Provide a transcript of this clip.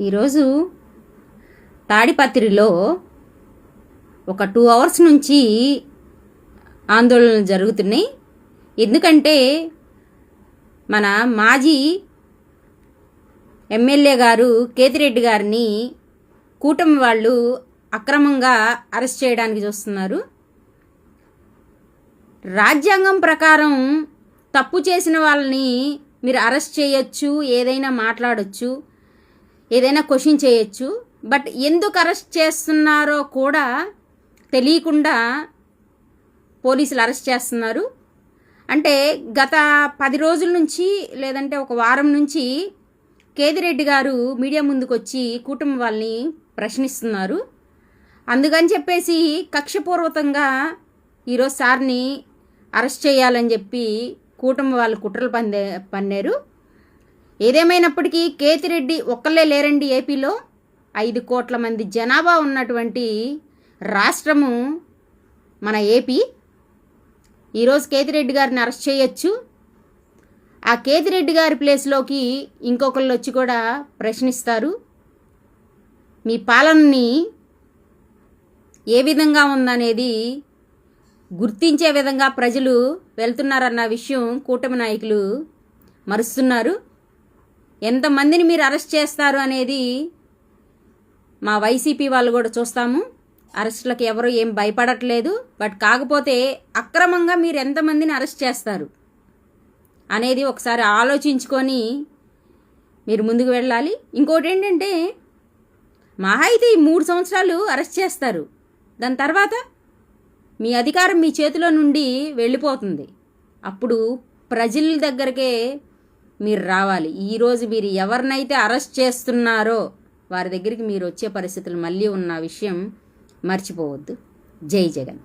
ఈరోజు తాడిపత్రిలో ఒక 2 అవర్స్ నుంచి ఆందోళనలు జరుగుతున్నాయి. ఎందుకంటే మన మాజీ ఎమ్మెల్యే గారు కేతిరెడ్డి గారిని కూటమి వాళ్ళు అక్రమంగా అరెస్ట్ చేయడానికి చూస్తున్నారు. రాజ్యాంగం ప్రకారం తప్పు చేసిన వాళ్ళని మీరు అరెస్ట్ చేయొచ్చు, ఏదైనా మాట్లాడొచ్చు, ఏదైనా క్వశ్చన్ చేయొచ్చు. బట్ ఎందుకు అరెస్ట్ చేస్తున్నారో కూడా తెలియకుండా పోలీసులు అరెస్ట్ చేస్తున్నారు. అంటే గత 10 రోజుల నుంచి లేదంటే ఒక వారం నుంచి కేతిరెడ్డి గారు మీడియా ముందుకు వచ్చి కూటమి వాళ్ళని ప్రశ్నిస్తున్నారు. అందుకని చెప్పేసి కక్షపూర్వకంగా ఈరోజు సార్ని అరెస్ట్ చేయాలని చెప్పి కూటమి వాళ్ళు కుట్రలు పన్నారు. ఏదేమైనప్పటికీ కేతిరెడ్డి ఒక్కళ్ళే లేరండి. ఏపీలో 5 కోట్ల మంది జనాభా ఉన్నటువంటి రాష్ట్రము మన ఏపీ. ఈరోజు కేతిరెడ్డి గారిని అరెస్ట్ చేయొచ్చు. ఆ కేతిరెడ్డి గారి ప్లేస్లోకి ఇంకొకళ్ళు వచ్చి కూడా ప్రశ్నిస్తారు. మీ పాలనని ఏ విధంగా ఉందనేది గుర్తించే విధంగా ప్రజలు వెళ్తున్నారన్న విషయం కూటమి నాయకులు మరుస్తున్నారు. ఎంతమందిని మీరు అరెస్ట్ చేస్తారు అనేది మా వైసీపీ వాళ్ళు కూడా చూస్తాము. అరెస్టులకు ఎవరు ఏం భయపడట్లేదు. బట్ కాకపోతే అక్రమంగా మీరు ఎంతమందిని అరెస్ట్ చేస్తారు అనేది ఒకసారి ఆలోచించుకొని మీరు ముందుకు వెళ్ళాలి. ఇంకోటి ఏంటంటే మహా అయితే ఈ 3 సంవత్సరాలు అరెస్ట్ చేస్తారు. దాని తర్వాత మీ అధికారం మీ చేతిలో నుండి వెళ్ళిపోతుంది. అప్పుడు ప్రజల దగ్గరకే మీరు రావాలి. ఈరోజు మీరు ఎవరినైతే అరెస్ట్ చేస్తున్నారో వారి దగ్గరికి మీరు వచ్చే పరిస్థితులు మళ్ళీ ఉన్న విషయం మర్చిపోవద్దు. జై జగన్.